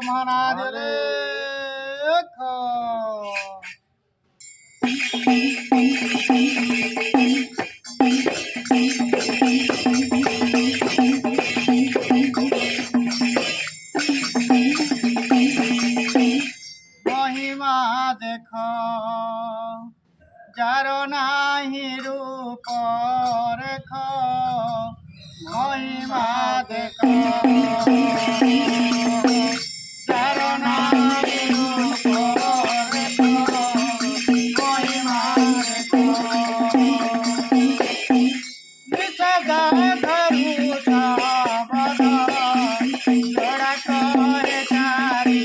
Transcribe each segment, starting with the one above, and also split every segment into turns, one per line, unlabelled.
महाराज देखो महिमा देखो जारो नाही रूप रेखो महिमा देखो जारो नाही रूप रेखो महिमा देखो निसगा धरुता बदा जोड़ा करे तारी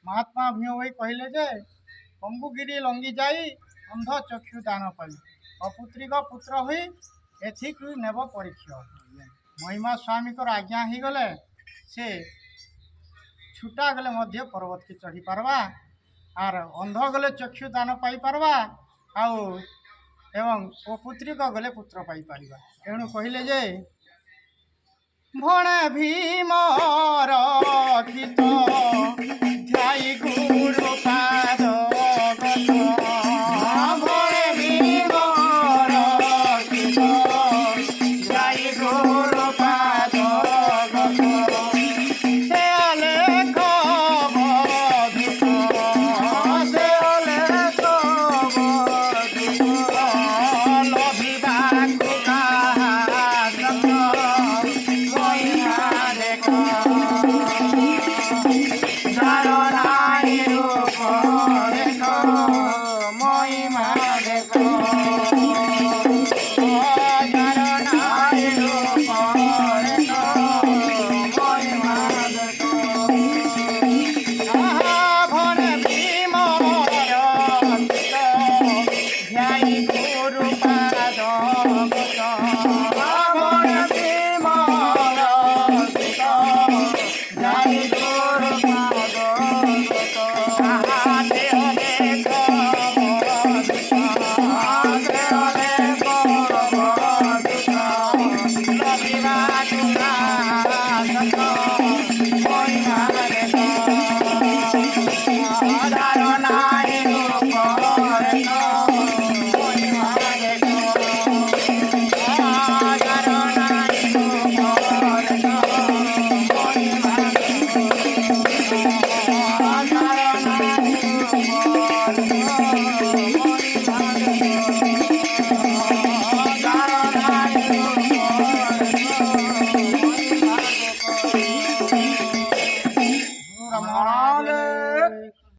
महात्मा भीमभाई कहले जे कंबुगिरी लंगी जाई अंध चक्षु दान पाई अपुत्रिक पुत्र हुई एथिक नेब परीक्षा महिमा स्वामी को आज्ञा ही गले से छुटा गले मध्य पर्वत के चढ़ी पारवा आर अंध गले चक्षु दान पाई पारवा आउ एवं अपुत्रिक गले पुत्र पाई पारिबा तेणु कहले जे भण भीम रखित ध्याई गु